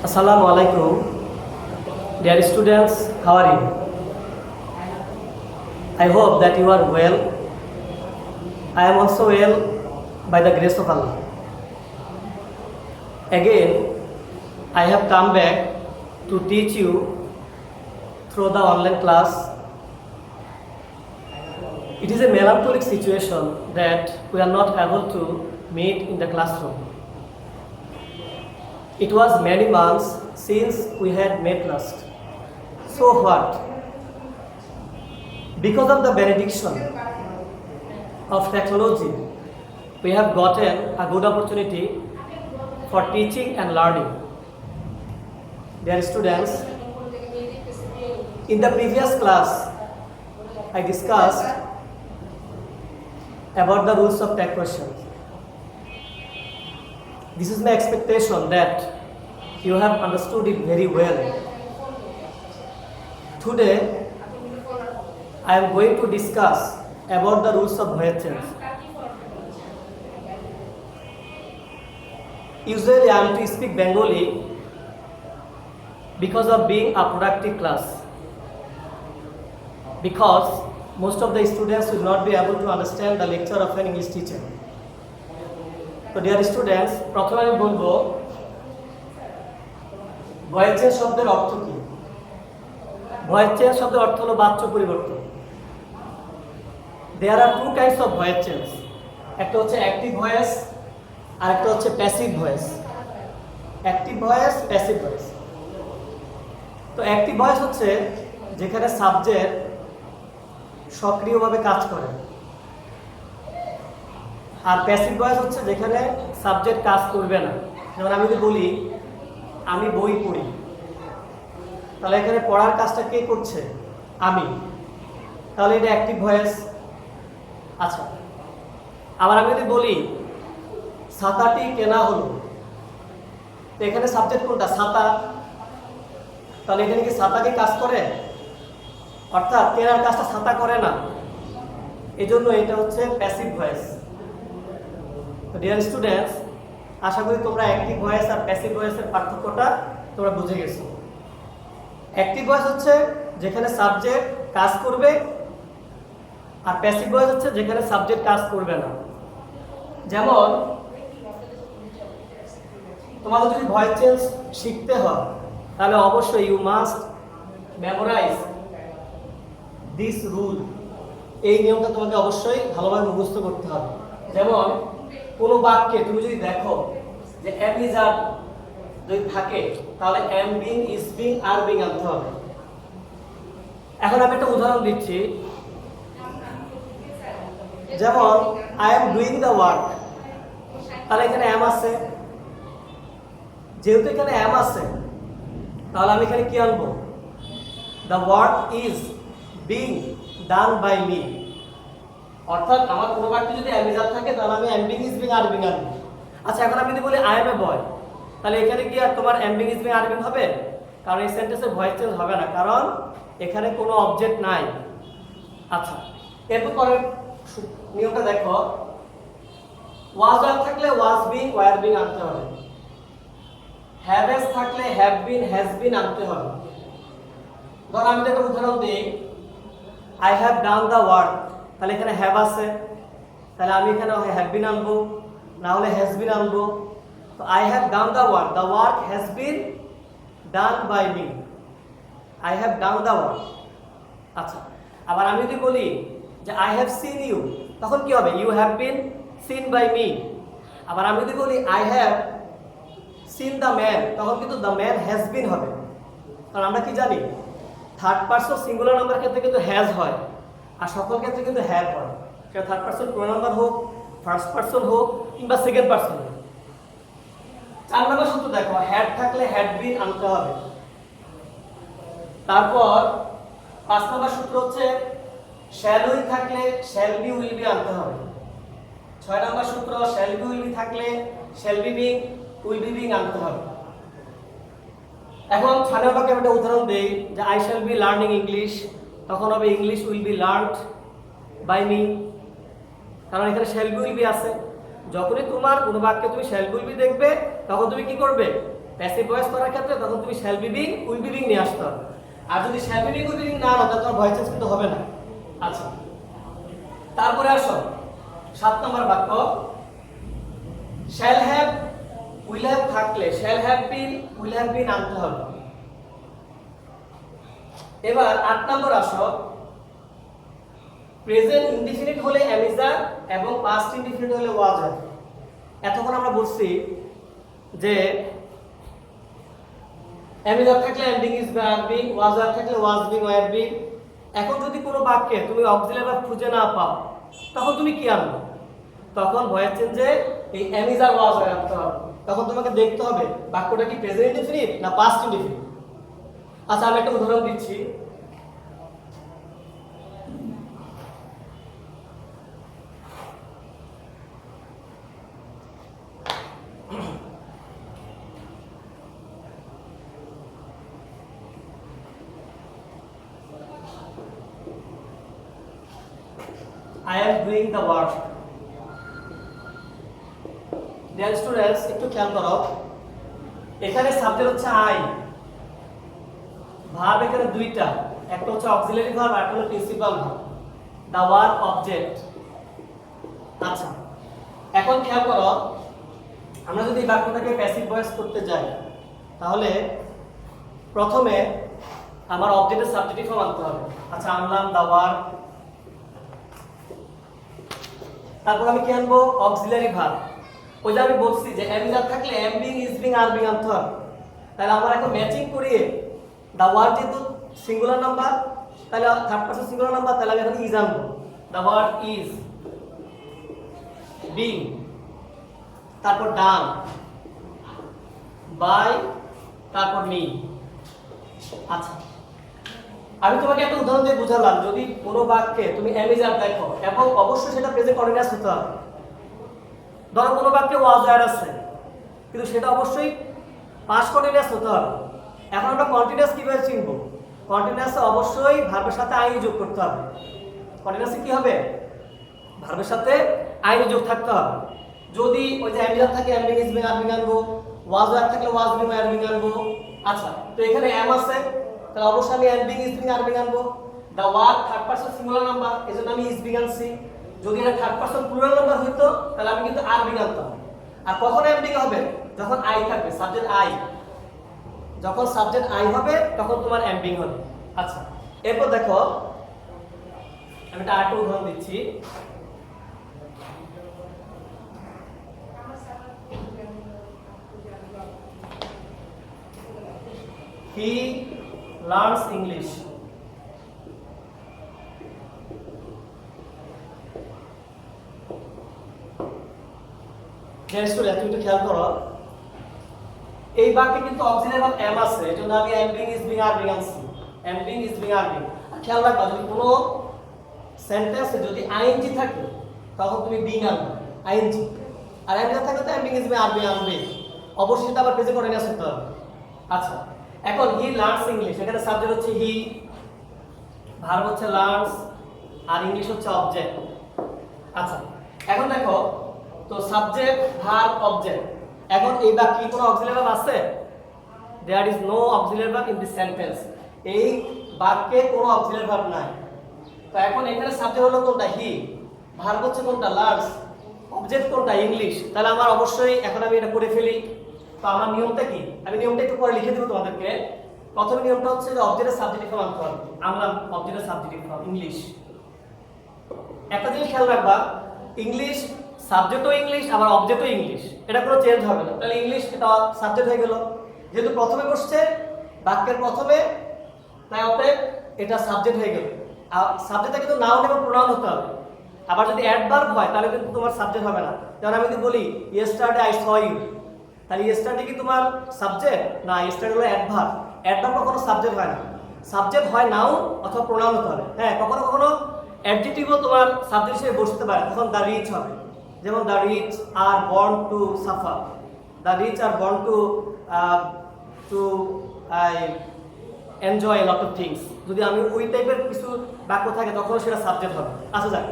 Assalamu alaikum. Dear students, how are you? I hope that you are well. I am also well by the grace of Allah. Again, I have come back to teach you through the online class. It is a melancholic situation that we are not able to meet in the classroom. It was many months since we had met last. So what? Because of the benediction of technology, we have gotten a good opportunity for teaching and learning. Dear students, in the previous class, I discussed about the rules of tech questions. This is my expectation that you have understood it very well. Today, I am going to discuss about the rules of voice change. Usually, I am to speak Bengali because of being a productive class. Because most of the students will not be able to understand the lecture of an English teacher. So dear students, প্রথমে আমি বলবো voice change শব্দের অর্থ কি? Voice change শব্দের অর্থ হলো বাচ্য পরিবর্তন। There are two kinds of voice change. একটা হচ্ছে অ্যাক্টিভ ভয়েস আর একটা হচ্ছে passive voice. Active voice, passive voice. তো অ্যাক্টিভ ভয়েস হচ্ছে যেখানে সাবজেক্ট সক্রিয়ভাবে কাজ করে, আর প্যাসিভ ভয়েস হচ্ছে যেখানে সাবজেক্ট কাজ করবে না। যেমন আমি যদি বলি আমি বই পড়ি, তাহলে এখানে পড়ার কাজটা কে করছে? আমি। তাহলে এটা অ্যাক্টিভ ভয়েস। আচ্ছা, আবার আমি যদি বলি ছাতাটি কেনা হলো, তো এখানে সাবজেক্ট কোনটা? ছাতা। তাহলে এখানে কি ছাতা কি কাজ করে? অর্থাৎ কেনার কাজটা ছাতা করে না, এজন্য এটা হচ্ছে প্যাসিভ ভয়েস। তো ডিয়ার স্টুডেন্টস, আশা করি তোমরা অ্যাক্টিভ ভয়েস আর প্যাসিভ ভয়েসের পার্থক্যটা তোমরা বুঝে গেছো। অ্যাক্টিভ ভয়েস হচ্ছে যেখানে সাবজেক্ট কাজ করবে, আর প্যাসিভ ভয়েস হচ্ছে যেখানে সাবজেক্ট কাজ করবে না। যেমন তোমাদের যদি ভয়েস চেঞ্জ শিখতে হয়, তাহলে অবশ্যই you must memorize this rule. এই নিয়মটা তোমাকে অবশ্যই ভালোভাবে মুখস্থ করতে হবে। যেমন কোনো বাক্যে তুমি যদি দেখো যে এম ইজ আর যদি থাকে, তাহলে M being, is being, are being আনতে হবে। এখন আমি একটা উদাহরণ দিচ্ছি। যেমন I am doing the work, তাহলে এখানে এম আছে। যেহেতু এখানে এম আছে, তাহলে আমি এখানে কি আনবো? The work is being done by me. অর্থাৎ আমার কোনো বাক্যে যদি এম ইজ আর থাকে, তাহলে আমি am being, is being, are being আনবো। আচ্ছা, এখন আমি যদি বলি আই এম এ বয়, তাহলে এখানে কি আর তোমার M being, is being, are being হবে? কারণ এই সেন্টেন্সে ভয়েস চেঞ্জ হবে না, কারণ এখানে কোনো অবজেক্ট নাই। আচ্ছা, এরপর পরের নিয়মটা দেখো। ওয়াজ আর থাকলে ওয়াজ বিং, ওয়ার বিং আনতে হবে। হ্যাভ এস থাকলে হ্যাভ বিন, হ্যাজ বিন আনতে হবে। ধর আমি একটা উদাহরণ দিই, I have done the work, তাহলে এখানে হ্যাভ আছে, তাহলে আমি এখানে হ্যাভ বিন আনবো, না হলে হ্যাজ বিন আনবো। তো I have done the work has been done by me. I have done the work. আচ্ছা, আবার আমি যদি বলি যে আই হ্যাভ সিন ইউ, তখন কি হবে? You have been seen by me. আবার আমি যদি বলি I have seen the man, তখন কিন্তু দ্য ম্যান হ্যাজ বিন হবে। কারণ আমরা কি জানি, থার্ড পারসন সিঙ্গুলার নাম্বার ক্ষেত্রে কিন্তু হ্যাজ হয়, আর সকল ক্ষেত্রে কিন্তু হ্যাভ হয়। সেটা থার্ড পারসন প্রোনাউন হোক, ফার্স্ট পারসন হোক, কিংবা সেকেন্ড পারসন হোক। 4 নম্বর সূত্র দেখো, হ্যাড থাকলে হ্যাড বিন আনতে হবে। তারপর 5 নম্বর সূত্র হচ্ছে শ্যাল উইল থাকলে শ্যাল বি উইল বি আনতে হবে। 6 নম্বর সূত্র শ্যাল বি উইল বি থাকলে shall be being, will be being আনতে হবে। এখন 6 নম্বরকে একটা উদাহরণ দেই যে I shall be learning English, তখন হবে English will be learned by me. কারণ এখানে শ্যাল বি উইল বি আছে। যখনই তোমার কোনো বাক্যে তুমি শ্যাল উইল বি দেখবে, তখন তুমি কি করবে? প্যাসিভ ভয়েস করার ক্ষেত্রে তখন তুমি shall be being will be being নিয়ে আসতে হবে। আর যদি shall be being will be being না আনো তাহলে তোমার ভয়েস চেঞ্জ কিন্তু হবে না। আচ্ছা, তারপরে আসো 7 নম্বর বাক্য, শ্যাল হ্যাভ উইল হ্যাভ থাকলে shall have been will have been আনতে হবে। এবার 8 নম্বর আসো, প্রেজেন্ট ইনডিফিনিট হলে অ্যামিজার এবং পাস্ট ইনডিফিনিট হলে ওয়াজ হয়। এতক্ষণ আমরা বলছি যে অ্যামিজার থাকলে এন্ডিং ইজ ভার্ব বিং, ওয়াজ আর থাকলে ওয়াজ বিং ওয়্যার বিং। এখন যদি কোনো বাক্যে তুমি অক্সিলারি ভার্ব খুঁজে না পাও তখন তুমি কি আনবে? তখন ভয়েস চেঞ্জে এই অ্যামিজার ওয়াজ হয়ে আনতে হবে। তখন তোমাকে দেখতে হবে বাক্যটা কি প্রেজেন্ট ইনডিফিনিট না পাস্ট ইনডিফিনিট। আচ্ছা, আমি একটা উদাহরণ দিচ্ছি। I am doing the work. Dear students, একটু খেয়াল করো, এখানে সাবজেক্ট হচ্ছে আই, ভার্ব এখানে দুইটা, একটা হচ্ছে অক্সিলারি ভার্ব আর একটা হলো principal verb, the work object. আচ্ছা, এখন খেয়াল করো, আমরা যদি বাক্যটাকে প্যাসিভ ভয়েস করতে যাই তাহলে প্রথমে আমার অবজেক্টের সাবজেক্টিভ ফর্ম আনতে হবে। আচ্ছা, আনলাম দা ওয়ার্ক, তারপর আমি কি আনবো? Auxiliary verb. ওই যে আমি বলছি যে অ্যামিজার থাকলে M being is being are being আনতে হবে। তাহলে আমরা এখন ম্যাচিং করিয়ে দা ওয়ার্ড যেহেতু সিঙ্গুলার নাম্বার, তাহলে থার্ড পারসন সিঙ্গুলার নাম্বার, তাহলে আমি এখন ইজ আনবো। দা ওয়ার্ড ইজ বিং, তারপর ডান বাই, তারপর মি। আচ্ছা, আমি তোমাকে একটা উদাহরণ দিয়ে বুঝালাম, যদি কোনো বাক্যে তুমি অ্যামিজার দেখো এবং অবশ্যই সেটা প্রেজেন্ট কন্টিনিউয়াস হতে হবে। ধরো কোনো বাক্যে ওয়াজ ওয়্যার আছে কিন্তু সেটা অবশ্যই পাস্ট কন্টিনিউয়াস হতে হবে। এখন আমরা কন্টিনিউয়াস কিভাবে চিনবো? কন্টিনিউয়াসে অবশ্যই ভার্বের সাথে আইনি যোগ করতে হবে। কন্টিনিউয়াসে কি হবে? ভার্বের সাথে আইনি যোগ থাকতে হবে। যদি ওই যে অ্যামিজার থাকে M being is being are being আনবো, ওয়াজ ওয়্যার থাকলে ওয়াজ বিং ওয়্যার বিং আনবো। আচ্ছা, তো এখানে এম আছে তাহলে অবশ্যই আমি am being is being are being আনবো। The work third person singular number, এজন্য আমি ইজ বিং আনছি। যদি এটা থার্ড পারসন প্লুরাল নাম্বার হইতো তাহলে আমি কিন্তু আর বিং আনতাম। আর কখন এম বিং হবে? যখন আই থাকবে, সাবজেক্ট আই। যখন সাবজেক্ট আই হবে তখন তোমার এম বিং হবে। আচ্ছা, এরপর দেখো আমি একটা আরেকটা উদাহরণ দিচ্ছি। He learns English. তুমি একটু খেয়াল করো, এই বাক্যে কিন্তু অক্সিলারি ভার্ব এম আছে, এজন্য আমি am being is being are being আনছি। Am being is being are being. খেয়াল রাখবা, যদি কোনো সেন্টেন্সে যদি আইএনজি থাকে তখন তুমি বিং আনবে, আইএনজি। আর এম না থাকলে তো M being is being are being আনবে। অবশ্যই সেটা আবার প্রেজেন্ট কন্টিনিউয়াস হতে হবে। আচ্ছা, এখন হি লার্নস ইংলিশ, এখানে সাবজেক্ট হচ্ছে হি, ভার্ব হচ্ছে লার্নস, আর ইংলিশ হচ্ছে অবজেক্ট। আচ্ছা, এখন দেখো তো সাবজেক্ট ভার্ব অবজেক্ট। এখন এই বাক্যে কোনো অক্সিলারি ভার্ব আছে? There is no auxiliary verb in this sentence. এই বাক্যে কোনো অক্সিলারি ভার্ব নাই। তো এখন এখানে সাবজেক্ট হলো কোনটা? হি, ভার্ব হচ্ছে কোনটা? লার্নস, অবজেক্ট কোনটা? ইংলিশ। তাহলে আমার অবশ্যই এখন আমি এটা করে ফেলি। তো আমার নিয়মটা কি? আমি নিয়মটা একটু পরে লিখে দেবো তোমাদেরকে। প্রথম নিয়মটা হচ্ছে যে অবজেক্টের সাবজেক্টিভ ফর্ম আনতে হবে। আমরা অবজেক্টের সাবজেক্টিভ ফর্ম ইংলিশ। একটা জিনিস খেয়াল রাখবা, ইংলিশ সাবজেক্টও ইংলিশ আবার অবজেক্টও ইংলিশ, এটা কোনো চেঞ্জ হবে না। তাহলে ইংলিশ এটা সাবজেক্ট হয়ে গেল, যেহেতু প্রথমে বসছে বাক্যের প্রথমে, তাই অতএব এটা সাবজেক্ট হয়ে গেল। আর সাবজেক্টটা কিন্তু নাউন এবং প্রোনাউন হতে হবে। আবার যদি অ্যাডভার্ব হয় তাহলে কিন্তু তোমার সাবজেক্ট হবে না। যেমন আমি যদি বলি ইয়েস্টারডে আই স ইউ, তাহলে ইয়েস্টারডে কি তোমার সাবজেক্ট? না, ইয়েস্টারডে হলো অ্যাডভার্ব। অ্যাডভার্ব কখনো সাবজেক্ট হয় না, সাবজেক্ট হয় নাউন অথবা প্রোনাউন হতে হবে। হ্যাঁ, কখনো কখনো অ্যাডজেক্টিভও তোমার সাবজেক্ট হিসেবে বসতে পারে, তখন দ্য রিচ হবে। যেমন the rich are born to suffer, the rich are born to enjoy lot of things. যদি আমি ওই টাইপের কিছু বাক্য থাকে তখনও সেটা সাবজেক্ট হবে। আচ্ছা, যাক,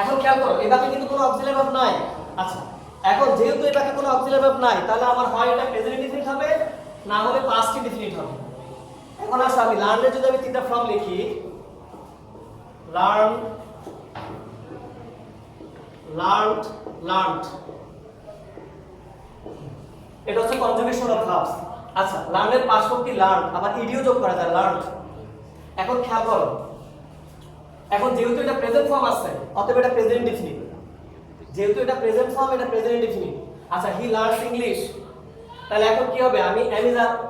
এখন খেয়াল করো এই বাক্যে কিন্তু কোনো অক্সিলারি ভার্ব নাই। আচ্ছা, এখন যেহেতু এটাকে কোনো অক্সিলারি ভার্ব নাই, তাহলে আমার হয় এটা প্রেজেন্ট ইনডিফিনিট হবে, না হলে পাস্ট ইনডিফিনিট হবে। এখন আসলে আমি লার্নের যদি আমি তিনটা ফর্ম লিখি, লার্ন, লার্নড, লার্নড, এটা হচ্ছে কনজুগেশন অফ ভার্বস। আচ্ছা, লার্নের পাস্ট ফর্ম কি লার্ন, আবার ইডিও যোগ করা যায় লার্নড। এখন খেয়াল করো, এখন যেহেতু এটা প্রেজেন্ট ফর্ম আছে, অতএব এটা প্রেজেন্ট ইনডিফিনিট। যেহেতু এটা প্রেজেন্ট ফর্ম, এটা প্রেজেন্ট ইনডিফিনিট। আচ্ছা, হি লার্নস ইংলিশ, তাহলে এখন কি হবে, আমি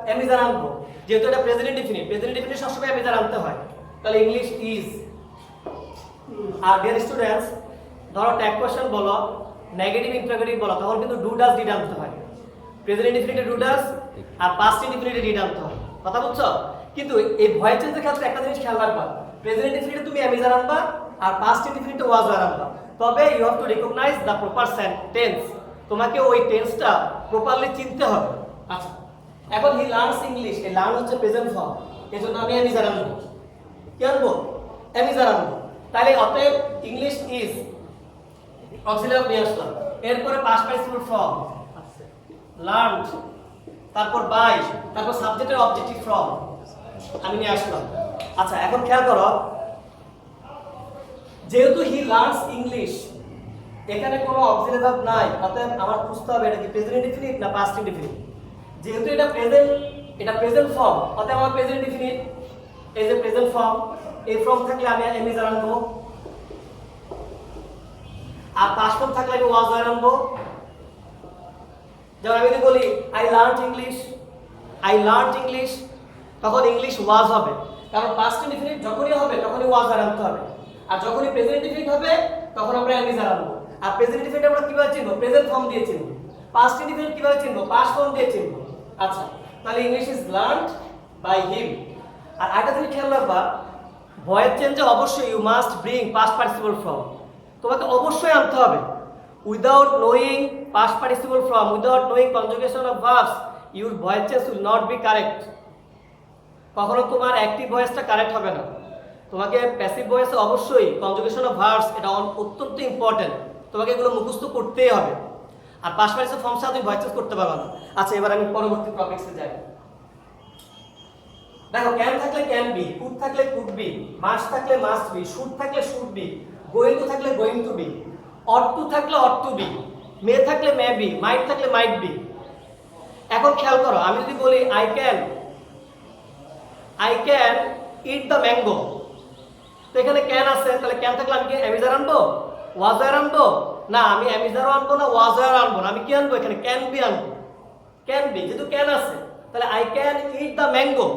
অ্যামিজার আনবো। যেহেতু এটা প্রেজেন্ট ইনডিফিনিট, প্রেজেন্ট ইনডিফিনিট সবসময় অ্যামিজার আনতে হয়, তাহলে ইংলিশ ইজ। আর ডিয়ার স্টুডেন্টস, ধরো ট্যাগ কোশ্চেন বলো, নেগেটিভ ইন্টারোগেটিভ বলো, তখন কিন্তু ডু ডাজ ডিড আনতে হয়। প্রেজেন্ট ইনডিফিনিটে ডু ডাজ, আর পাস্ট ইনডিফিনিটে ডিড আনতে হয়। কথা বুঝছো? কিন্তু এই ভয়েস চেঞ্জের ক্ষেত্রে একটা জিনিস খেয়াল রাখবা, প্রেজেন্ট ইনডিফিনিটে তুমি অ্যামিজার আনবা, আর পাস্ট ইনডিফিনিটে ওয়াজ ওয়্যার আনবা। তবে you have to recognize the proper tense, তোমাকে ওই টেন্সটা প্রপারলি চিনতে হবে। আচ্ছা, এখন হি লার্নস ইংলিশ, এই লার্ন হচ্ছে প্রেজেন্ট ফর্ম, এজন্য আমি অ্যামিজার আনবো। কি আনবো? অ্যামিজার আনবো। তাহলে অতএব ইংলিশ ইজ অক্সিলারি নিয়ে আসলাম। এরপরে পাস্ট পার্টিসিপল ফর্ম লার্নড, তারপর বাই, তারপর সাবজেক্টের অবজেক্টিভ ফর্ম আমি নিয়ে আসলাম। আচ্ছা, এখন খেয়াল করো, যেহেতু হি লার্নস ইংলিশ, এখানে কোনো অক্সিলারি ভার্ব নাই, অতএব আমার খুঁজতে হবে এটা কি প্রেজেন্ট ইনডিফিনিট না পাস্ট ইনডিফিনিট। যেহেতু এটা প্রেজেন্ট ফর্ম, অতএব আমার প্রেজেন্ট ইনডিফিনিট। এই যে প্রেজেন্ট ফর্ম, এই ফর্ম থাকলে আমি অ্যামিজার আনবো, আর পাস্ট ফর্ম থাকলে আমি ওয়াজ ওয়্যার আনবো। যেমন আমি যদি বলি I learned English, I learned English, তখন ইংলিশ ওয়াজ হবে, কারণ পাস্ট ইনডিফিনিট যখনই হবে তখনই ওয়াজ ওয়্যার আনতে হবে। আর যখনই প্রেজেন্ট ইনডিফিনিট হবে তখন আমরা অ্যামিজার আনবো। আর প্রেজেন্ট ইনডিফিনিট আমরা কিভাবে চিনবো? প্রেজেন্ট ফর্ম দিয়ে চিনবো। পাস্ট ইনডিফিনিট কিভাবে চিনবো? পাস্ট ফর্ম দিয়ে চিনবো। আচ্ছা, তাহলে English is learned by him. আর আরেকটা জিনিস খেয়াল রাখবা, ভয়েস চেঞ্জে অবশ্যই you must bring past participle form, তোমাকে অবশ্যই আনতে হবে। Without knowing past participle form, without knowing conjugation of verbs, your voice change will not be correct. কখনো তোমার অ্যাক্টিভ ভয়েসটা কারেক্ট হবে না। তোমাকে প্যাসিভ ভয়েসে অবশ্যই কনজুগেশন অফ ভার্বস, এটা অত্যন্ত ইম্পর্টেন্ট, তোমাকে এগুলো মুখস্থ করতেই হবে। আর পাস্ট পার্টিসিপল ফর্ম ছাড়া তুমি ভয়েস চেঞ্জ করতে পারবে না। আচ্ছা, এবার আমি পরবর্তী টপিকসে যাই। দেখো, ক্যান থাকলে ক্যান বি, কুড থাকলে কুড বি, মাস্ট থাকলে মাস্ট বি, শুড থাকলে শুড বি, গোয়িং টু থাকলে going to be, ought to থাকলে অট টু বি, মে থাকলে মে বি, মাইট থাকলে মাইট বি। এখন খেয়াল করো, আমি যদি বলি I can eat the mango, তো এখানে ক্যান আছে, তাহলে ক্যান থাকলে আমি কি অ্যামিজার আনবো, ওয়াজ ওয়্যার আনবো? না, আমি অ্যামিজারও আনবো না, ওয়াজ ওয়্যার আনবো না, আমি কি আনবো? এখানে ক্যান বি আনবো। ক্যান বি, যেহেতু ক্যান আছে, তাহলে I can eat the mango,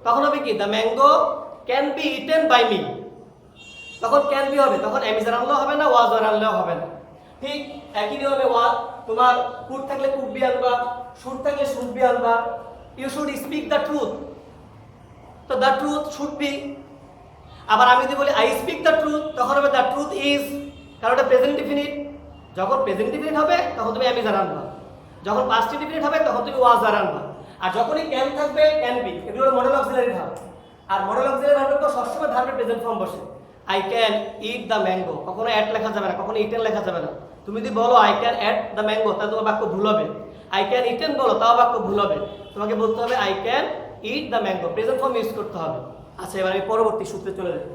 তখন হবে কি the mango can be eaten by me, তখন ক্যান বি হবে, তখন অ্যামিজার আনলেও হবে না, ওয়াজ ওয়্যার আনলেও হবে না। ঠিক একই নিয়মে তোমার কুড থাকলে কুড বি আনবা, শুড থাকলে শুড বি আনবা। You should speak the truth, তো দ্য ট্রুথ শুড বি। আবার আমি যদি বলি আই স্পিক দ্য ট্রুথ, তখন হবে দ্য ট্রুথ ইজ, কারণ এটা প্রেজেন্ট ইনডিফিনিট। যখন প্রেজেন্ট ইনডিফিনিট হবে তখন তুমি অ্যামিজার আনবা, যখন পাস্ট ইনডিফিনিট হবে তখন তুমি ওয়াজ ওয়্যার আনবা। আর যখনই ক্যান থাকবে ক্যান বি, এগুলো মডেল অক্সিলারি ভার্ব। আর মডেল অক্সিলারি ভার্বের তো সবসময় ভার্বের প্রেজেন্ট ফর্ম বসে। I can eat the mango, কখনো অ্যাট লেখা যাবে না, কখনো ইটেন লেখা যাবে না। তুমি যদি বলো I can at the mango, তাহলে তোমার বাক্য ভুল হবে। আই ক্যান ইটেন বলো, তাও বাক্য ভুল হবে। তোমাকে বলতে হবে I can eat the mango, present form use করতে হবে। আচ্ছা, এবার আমি পরবর্তী সূত্রে চলে যাই।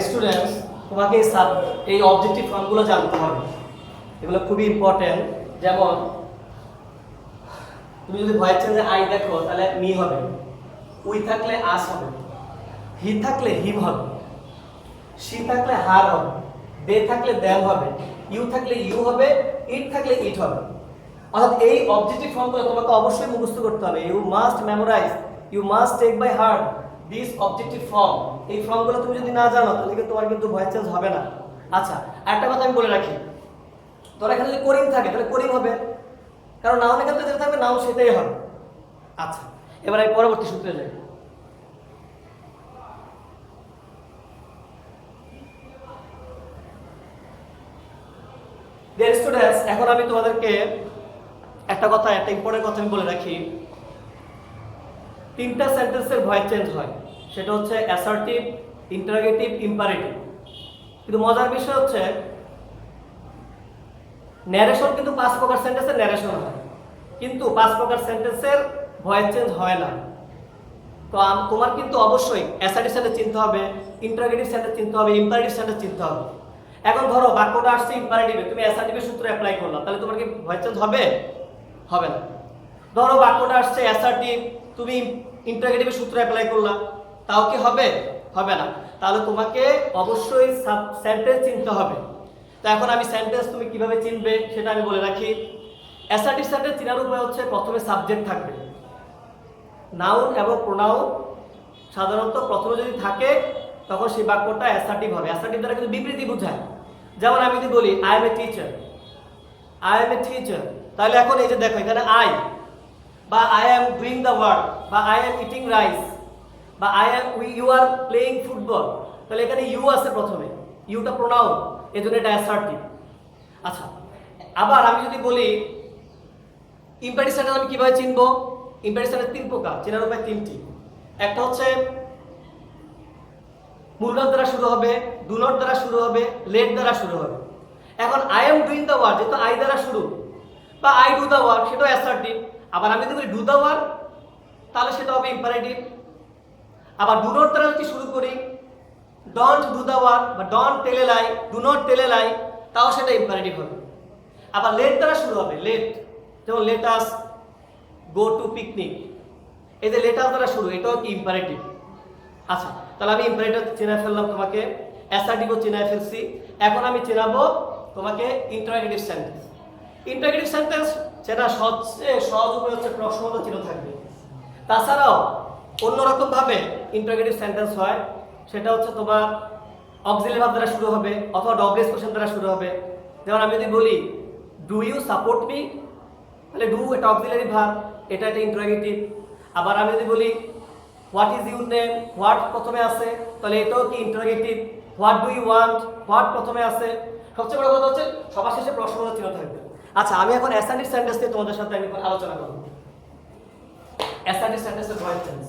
স্টুডেন্টস, তোমাকে এই অবজেক্টিভ ফর্মগুলো জানতে হবে, এগুলো খুবই ইম্পর্টেন্ট। যেমন তুমি যদি ভয়েস চেঞ্জে আই দেখো, তাহলে মি হবে, উই থাকলে আস হবে, হি থাকলে হিম হবে, শি থাকলে হার হবে, দে থাকলে দ্যাম হবে, ইউ থাকলে ইউ হবে, ইট থাকলে ইট হবে। অর্থাৎ এই অবজেক্টিভ ফর্মগুলো তোমাকে অবশ্যই মুখস্থ করতে হবে। You must memorize, you must take by heart this objective form. এই ফর্মগুলো তুমি যদি না জানো তাহলে কিন্তু তোমার কিন্তু ভয়েস চেঞ্জ হবে না। আচ্ছা, আরেকটা কথা আমি বলে রাখি, তোর এখানে যদি করিং থাকে তাহলে করিং হবে, কারণ নাউনের ক্ষেত্রে যেটা থাকবে নাউন সেটাই হবে। আচ্ছা, এবার আমি পরবর্তী সূত্রে যাই। ডিয়ার স্টুডেন্টস, এখন আমি তোমাদেরকে একটা ইম্পর্টেন্ট কথা আমি বলে রাখি। 3টা সেন্টেন্সের ভয়েস চেঞ্জ হয়, সেটা হচ্ছে অ্যাসার্টিভ, ইন্টারোগেটিভ, ইম্পারেটিভ। কিন্তু মজার বিষয় হচ্ছে ন্যারেশন কিন্তু 5 প্রকার সেন্টেন্সের ন্যারেশন হয়, কিন্তু 5 প্রকার সেন্টেন্সের ভয়েস চেঞ্জ হয় না। তো তোমার কিন্তু অবশ্যই অ্যাসার্টিভ সেন্টেন্স চিনতে হবে, ইন্টারোগেটিভ সেন্টেন্স চিনতে হবে, ইম্পারেটিভ সেন্টেন্স চিনতে হবে। এখন ধরো বাক্যটা আসছে ইম্পারেটিভে, তুমি অ্যাসার্টিভের সূত্র অ্যাপ্লাই করলা, তাহলে তোমার কি ভয়েস চেঞ্জ হবে? হবে না। ধরো বাক্যটা আসছে অ্যাসার্টিভ, তুমি ইন্টারোগেটিভের সূত্র অ্যাপ্লাই করলা, তাও কি হবে? হবে না। তাহলে তোমাকে অবশ্যই সেন্টেন্স চিনতে হবে। তো এখন আমি সেন্টেন্স তুমি কিভাবে চিনবে সেটা আমি বলে রাখি। অ্যাসার্টিভ সেন্টেন্স চেনার উপায় হচ্ছে প্রথমে সাবজেক্ট থাকবে। নাউন এবং প্রোনাউন সাধারণত প্রথমে যদি থাকে তখন সেই বাক্যটা অ্যাসার্টিভ হবে। অ্যাসার্টিভ দ্বারা কিন্তু বিবৃতি বোঝায়। যেমন আমি যদি বলি I M a teacher, I M a teacher, তাহলে এখন এই যে দেখো এখানে আই, বা I am doing the work, বা আই এম ইটিং রাইস, বা ইউ আর প্লেইং ফুটবল, তাহলে এখানে ইউ আছে প্রথমে, ইউটা প্রোনাউন, এই জন্য এটা অ্যাসার্টিভ। আচ্ছা, আবার আমি যদি বলি ইম্পারেটিভ সেন্টেন্স আমি কিভাবে চিনবো? ইম্পারেটিভ সেন্টেন্স 3 প্রকার, চেনার উপায় 3টি। একটা হচ্ছে মূল ভার্ব দ্বারা শুরু হবে, ডু নট দ্বারা শুরু হবে, লেট দ্বারা শুরু হবে। এখন I am doing the work, যেহেতু আই দ্বারা শুরু, বা আই ডু দ্য ওয়ার্ক, সেটাও অ্যাসার্টিভ। আবার আমি যদি বলি ডু দ্য ওয়ার্ক, তাহলে সেটা হবে ইম্পারেটিভ। আবার ডু নট দ্বারা যদি শুরু করি, ডোন্ট ডু দ্য ওয়ার্ক বা don't tell a lie, do not tell a lie, তাও সেটা ইম্পারেটিভ হবে। আবার লেট দ্বারা শুরু হবে, লেট, যেমন let us go to picnic, এই যে লেট আস দ্বারা শুরু, এটাও কি ইম্পারেটিভ। আচ্ছা, তাহলে আমি ইম্পারেটিভ চেনায় ফেললাম তোমাকে, অ্যাসার্টিভও চেনায় ফেলছি। এখন আমি চেনাবো তোমাকে ইন্টারোগেটিভ সেন্টেন্স। ইন্টারোগেটিভ সেন্টেন্স সেটা সবচেয়ে সহজ উপায় হচ্ছে প্রশ্নবোধক চিহ্ন থাকবে। তাছাড়াও অন্যরকম ভাবে ইন্টারোগেটিভ সেন্টেন্স হয়, সেটা হচ্ছে তোমার অক্সিলারি ভার্ব দ্বারা শুরু হবে অথবা ডবলেস কোশ্চেন দ্বারা শুরু হবে। যেমন আমি যদি বলি ডু ইউ সাপোর্ট মি, তাহলে ডু এটা অক্সিলারি ভার্ব, এটা একটা ইন্টারোগেটিভ। আবার আমি যদি বলি what is your name, what প্রথমে আছে, তাহলে এটাও কি interrogative. What do you want, what প্রথমে আছে। সবচেয়ে বড় কথা হচ্ছে সবার শেষে প্রশ্নবোধক চিহ্ন থাকবে। আচ্ছা, আমি এখন অ্যাসার্টিভ সেন্টেন্স নিয়ে তোমাদের সাথে আমি আলোচনা করব। অ্যাসার্টিভ সেন্টেন্সের ভয়েস চেঞ্জ।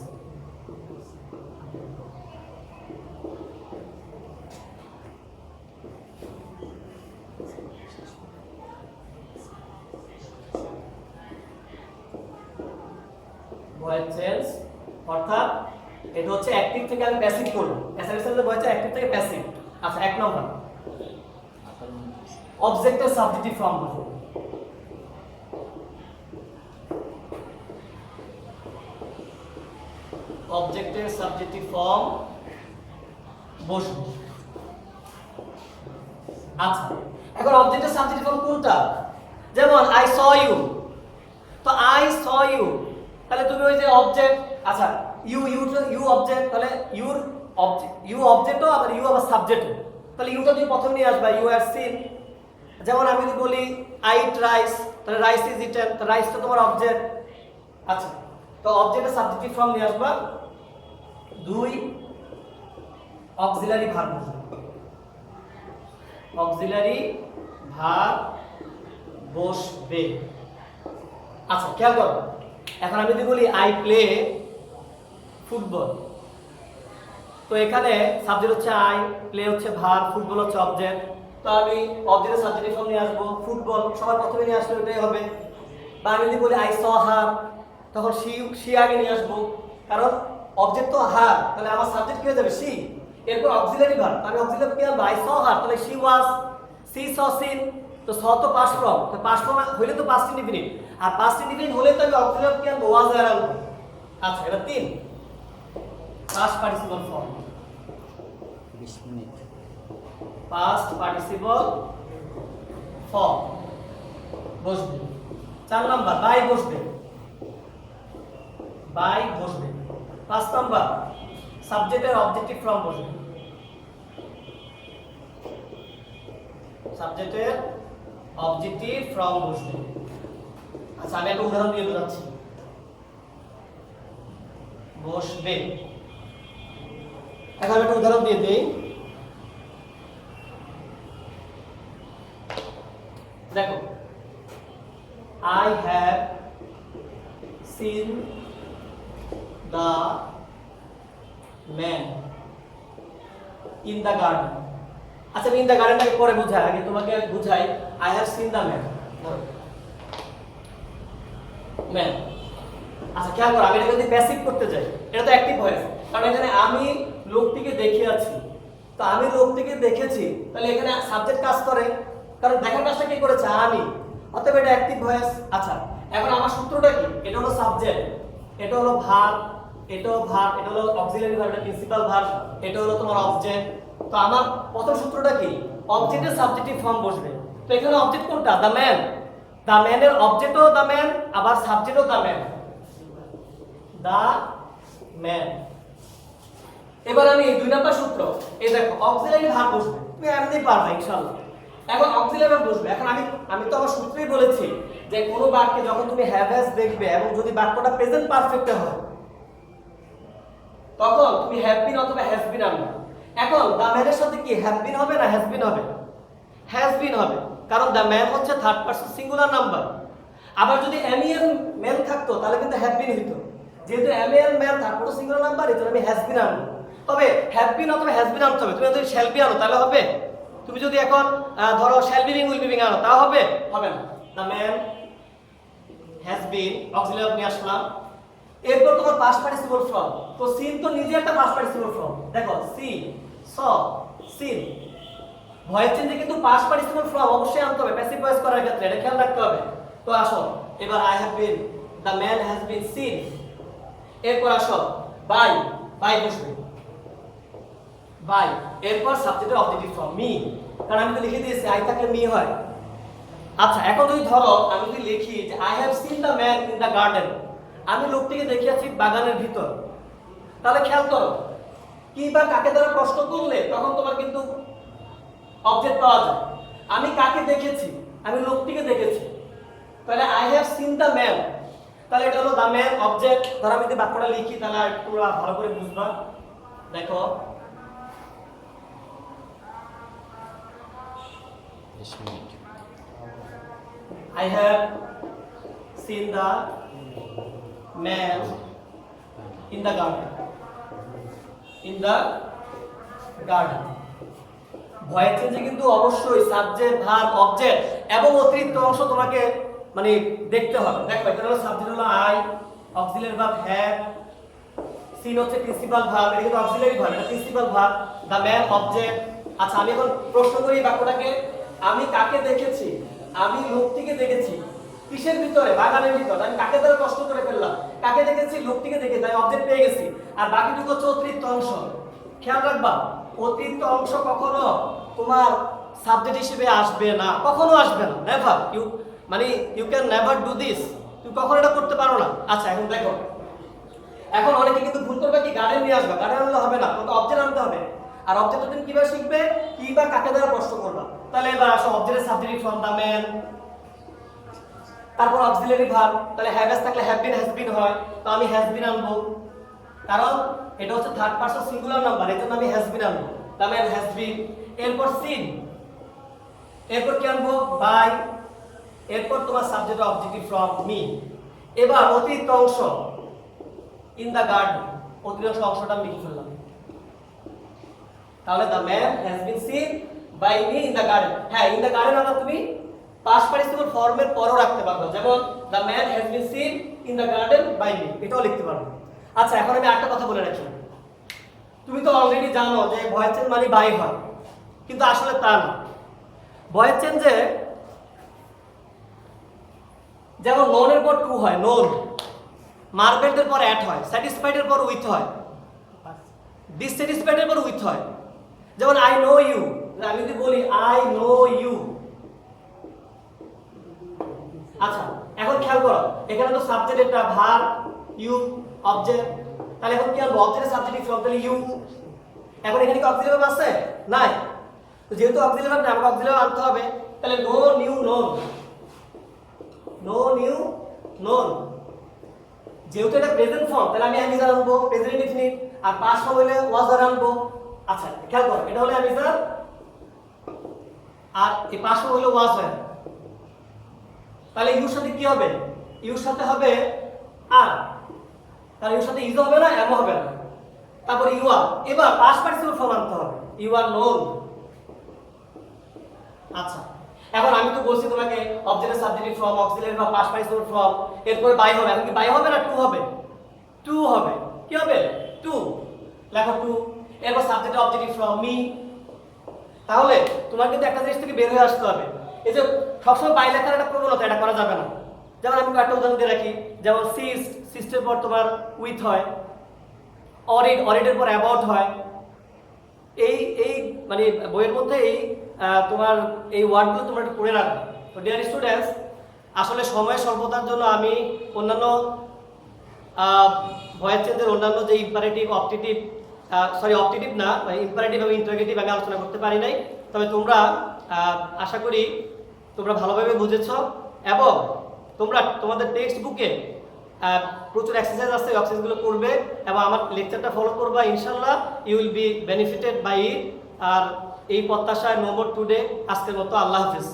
ভয়েস চেঞ্জ অর্থাৎ এটা হচ্ছে অ্যাক্টিভ থেকে আমি প্যাসিভ করব। অ্যাসার্টিভ সেন্টেন্সের ভয়েস অ্যাক্টিভ থেকে প্যাসিভ। আচ্ছা, 1 নম্বর অবজেক্টের সাবজেক্টিভ ফর্ম বসবো। অবজেক্টের সাবজেক্টিভ ফর্ম বসবো। আচ্ছা, এখন অবজেক্টের সাবজেক্টিভ ফর্ম কোনটা? যেমন আই স ইউ, তো আই স ইউ, তাহলে তুমি ওই যে অবজেক্ট, আচ্ছা ইউ অবজেক্ট, তাহলে ইউ অবজেক্টও আবার ইউ আবার সাবজেক্টও, তাহলে ইউটা তুমি প্রথমে নিয়ে আসবা, ইউ হ্যাভ সিন। যেমন আমি যদি বলি আই ইট রাইস, তাহলে রাইস ইজ ইটেন, তো রাইস তো তোমার অবজেক্ট। আচ্ছা, তো অবজেক্টের সাবজেক্টিভ ফর্ম নিয়ে আসবা, 2 অক্সিলারি ভার্ব, অক্সিলারি ভার্ব বসবে। আচ্ছা, খেয়াল করো, এখন আমি যদি বলি আই প্লে ফুটবল, তো এখানে সাবজেক্ট হচ্ছে আই, প্লে হচ্ছে ভার্ব, ফুটবল হচ্ছে অবজেক্ট। তো আমি অবজেক্টের সাবজেক্টিভ ফর্ম নিয়ে আসবো, ফুটবল সবার প্রথমে নিয়ে আসলে ওটাই হবে। বা আমি যদি বলি আই স হার, তখন সি আগে নিয়ে আসবো, কারণ অবজেক্ট তো হার, তাহলে আমার সাবজেক্ট কি হয়ে যাবে? সি। এরপর অক্সিলারি ভার্ব, আমি অক্সিলারি কি আনবো? আই স হার, তাহলে see was, see saw seen. তো স তো পাস্ট ফর্ম, তো পাস্ট ফর্ম হইলে তো পাস্ট ইনডিফিনিট, আর পাস্ট ইনডিফিনিট হলে তো আমি অক্সিলারি কি আনবো? ওয়াজ আর আনবো। আচ্ছা, এটা 3 past participle form. 20 minute. Past participle form বসবে। 4 নাম্বার বাই বসবে, বাই বসবে। 5 নাম্বার সাবজেক্টের অবজেক্টিভ ফর্ম বসবে, সাবজেক্টের অবজেক্টিভ ফর্ম বসবে। আচ্ছা আমি একটা উদাহরণ দিয়ে বোঝাচ্ছি। বসবে, এখন একটা উদাহরণ দিয়ে দেই। দেখো, I have seen the man in the garden. আচ্ছা ইন দ্য গার্ডেনটাকে পরে বুঝাই, আগে তোমাকে বুঝাই I have seen the man. Man. আচ্ছা খেয়াল করো, আমি এটা যদি প্যাসিভ করতে যাই এটা তো অ্যাক্টিভ ভয়েস, কারণ এখানে আমি লোকটিকে দেখে আছি। তো আমি লোকটিকে দেখেছি, তাহলে এখানে সাবজেক্ট কাজ করে, কারণ দেখার কাজটা কি করেছে আমি, অতএব এটা অ্যাক্টিভ ভয়েস। আচ্ছা এখন আমার সূত্রটা কি? এটা হলো সাবজেক্ট, এটা হলো ভার্ব, এটাও ভার্ব, এটা হলো অক্সিলারি ভার্ব, এটা প্রিন্সিপাল ভার্ব, এটা হলো তোমার অবজেক্ট। তো আমার প্রথম সূত্রটা কি? অবজেক্টের সাবজেক্টিভ ফর্ম বসবে। তো এখানে অবজেক্ট কোনটা? The man. দ্য ম্যানের অবজেক্টও দ্য ম্যান, আবার সাবজেক্টও দ্য ম্যান, দ্য ম্যান। এবার আমি 2 নাম্বার সূত্র, এই দেখো অক্সিলারি ভার্ব বসবে, তুমি এমনি পারবে ইনশাআল্লাহ। এখন অক্সিলারি ভার্ব বসবে। এখন আমি তো আমার সূত্রেই বলেছি যে কোনো বাক্যে যখন তুমি হ্যাভ হ্যাজ দেখবে এবং যদি বাক্যটা প্রেজেন্ট পারফেক্টে হয় তখন তুমি হ্যাভ বিন অথবা হ্যাজ বিন আনবে। এখন দ্য ম্যানের সাথে কি হ্যাভ বিন হবে না হ্যাজ বিন হবে? হ্যাজ বিন হবে, কারণ দ্য ম্যান হচ্ছে থার্ড পারসন সিঙ্গুলার নাম্বার। আবার যদি এমিএন ম্যান থাকতো তাহলে কিন্তু হ্যাভ বিন হতো, যেহেতু এমিএন man third person singular number, এজন্য আমি হ্যাজ বিন আনবো। তবে হ্যাভ বিন অথবা হ্যাজ বিন আনতে হবে। তুমি যদি শ্যাল বি আনো তাহলে হবে? তুমি যদি এখন ধরো shall be being will be being আনো তা হবে? হবে না। The man has bin auxiliary নিয়ে আসলাম। এরপর তোমার পাস্ট পার্টিসিপল ফর্ম। তো সিন তো নিজে একটা পাস্ট পার্টিসিপল ফর্ম। দেখো সি, স, সিন। ভয়েস চেঞ্জে কিন্তু পাস্ট পার্টিসিপল ফর্ম অবশ্যই আনতে হবে প্যাসিভ ভয়েস করার ক্ষেত্রে, এটা খেয়াল রাখতে হবে। তো আসো এবার I have been, the man has been scene. এরপর আসো বাই, বাই বসবে, বাই। এরপর সাবজেক্টের অবজেক্টিভ ফর্ম মি, কারণ আমি তো লিখে দিয়েছি আই থাকলে মি হয়। আচ্ছা এখন যদি ধরো আমি যদি লিখি যে I have seen the man in the garden, আমি লোকটিকে দেখিয়েছি বাগানের ভিতর, তাহলে খেয়াল করো কি বা কাকে দ্বারা প্রশ্ন করলে তখন তোমার কিন্তু অবজেক্ট পাওয়া যায়। আমি কাকে দেখেছি? আমি লোকটিকে দেখেছি, তাহলে I have seen the man, তাহলে এটা হলো দ্য ম্যান অবজেক্ট। ধরো আমি যদি বাক্যটা লিখি তাহলে একটু ভালো করে বুঝবা। দেখো I have seen the man in the garden. In the garden. Voice চেঞ্জে কিন্তু অবশ্যই সাবজেক্ট, ভার্ব, অবজেক্ট এবং অতিরিক্ত অংশ তোমাকে মানে দেখতে হবে। দেখো এটা হলো সাবজেক্ট হলো I, auxiliary verb have, seen হচ্ছে প্রিন্সিপাল ভার্ব, এটা কিন্তু অক্সিলারি ভার্ব, এটা principal verb, the man object. আচ্ছা আমি এখন প্রশ্ন করি বাক্যটাকে, আমি কাকে দেখেছি? আমি লোকটিকে দেখেছি। কিসের ভিতরে? বাগানের ভিতরে। আমি কাকে দ্বারা প্রশ্ন করে ফেললাম? কাকে দেখেছি? লোকটিকে দেখে, তাই অবজেক্ট পেয়ে গেছি। আর বাকিটুকু হচ্ছে অতিরিক্ত অংশ। খেয়াল রাখবা অতিরিক্ত অংশ কখনো তোমার সাবজেক্ট হিসেবে আসবে না, কখনো আসবে না, never. You can never do this, তুমি কখনো এটা করতে পারো না। আচ্ছা এখন দেখো, এখন অনেকে কিন্তু ভুল করবে কি গার্ডেন নিয়ে আসবে, গার্ডেন আনলে হবে না, তোমাকে অবজেক্ট আনতে হবে। আর অবজেক্ট তুমি কিভাবে শিখবে? কি বা কাকে দ্বারা প্রশ্ন করবা। তাহলে এবার আসো অবজেক্টের সাবজেক্টিভ ফর্ম দ্য ম্যান, তারপর অক্সিলারি ভার্ব, তাহলে হ্যাভ হ্যাজ থাকলে হ্যাভ বিন হ্যাজ বিন হয়, তো আমি হ্যাজ বিন আনবো, কারণ এটা হচ্ছে থার্ড পারসন সিঙ্গুলার নাম্বার, এজন্য আমি হ্যাজ বিন আনবো, দ্য ম্যান হ্যাজ বিন। এরপর সিন, এরপর কি আনবো? বাই, এরপর তোমার সাবজেক্ট অবজেক্টিভ ফর্ম মি। এবার অতিরিক্ত অংশ ইন দ্য গার্ডেন, অতিরিক্ত অংশটা আমি লিখে ফেললাম। তাহলে the man has been seen by me in the garden. হ্যাঁ ইন দ্য গার্ডেন আবার তুমি পাস্ট পার্টিসিপল ফর্মের পরও রাখতে পারবে, যেমন the man has been seen in the garden by me, এটাও লিখতে পারবে। আচ্ছা এখন আমি একটা কথা বলে রাখি, তুমি তো অলরেডি জানো যে ভয়েস চেঞ্জ মানে বাই হয়, কিন্তু আসলে তা না। ভয়েস চেঞ্জে যেমন নোনের পর টু হয়, নোন, মার্বেলের পর অ্যাট হয়, স্যাটিসফাইডের পর উইথ হয়, ডিসস্যাটিসফাইডের পর উইথ হয়। যেমন আই নো ইউ, আমি যদি বলি আই নো ইউ, আচ্ছা এখন খেয়াল করো এখানে তো সাবজেক্ট একটা ভার্ব ইউ অবজেক্ট, তাহলে এখন কি আনবো অবজেক্টের সাবজেক্টিভ ফর্ম, তাহলে ইউ। এখন এখানে কি অক্সিলারি ভার্ব আছে? নাই। তো যেহেতু অক্সিলারি ভার্ব নাই আমাকে অক্সিলারি আনতে হবে, তাহলে know knew known, know knew known. যেহেতু এটা প্রেজেন্ট ফর্ম তাহলে আমি অ্যামিজার আনবো প্রেজেন্ট ইনডিফিনিট, আর পাস্ট ফর্ম হলে ওয়াজ আর আনবো। আচ্ছা খেয়াল করো এটা হলো অ্যামিজার আর এই পাস্ট ফর্ম হলো ওয়াজ আর, তাহলে ইউর সাথে কি হবে? ইউর সাথে হবে আর, তাহলে ইউর সাথে ইজ হবে না, এমও হবে না। তারপর ইউ আর, এবার পাস্ট পার্টিসিপল ফর্ম আনতে হবে, ইউ আর নোন। আচ্ছা এখন আমি তো বলছি তোমাকে অবজেক্টের সাবজেক্টিভ ফর্ম, অক্সিলারি বা পাস্ট পার্টিসিপল ফর্ম, এরপরে বাই হবে। এখন কি বাই হবে না টু হবে? টু হবে। কি হবে? টু। লেখো টু। এরপর সাবজেক্ট অবজেক্টিভ ফর্ম মি। তাহলে তোমার কিন্তু একটা জিনিস থেকে বের হয়ে আসতে হবে, এই যে সবসময় বাই লেখার একটা প্রবণতা, এটা করা যাবে না। যেমন আমি একটা উদাহরণ দিয়ে রাখি, যেমন সিস্ট, সিস্টের পর তোমার উইথ হয়, অরিড, অরিডের পর অ্যাবাউট হয়। এই এই মানে বইয়ের মধ্যে এই তোমার এই ওয়ার্ডগুলো তোমরা একটু পড়ে রাখবে। তো ডিয়ার স্টুডেন্টস, আসলে সময় স্বল্পতার জন্য আমি অন্যান্য ভয়েস চেঞ্জের অন্যান্য যে ইম্পারেটিভ অপটেটিভ অপটেটিভ না ইম্পারেটিভ এবং ইন্টারোগেটিভ আমি আলোচনা করতে পারি নাই। তবে তোমরা আশা করি তোমরা ভালোভাবে বুঝেছো এবং তোমরা তোমাদের টেক্সট বুকে প্রচুর এক্সারসাইজ আছে, এই এক্সারসাইজগুলো করবে এবং আমার লেকচারটা ফলো করবা, ইনশাল্লাহ you will be benefited by it. আর এই প্রত্যাশায় নো মোর টুডে, আজকের মতো আল্লাহ হাফেজ।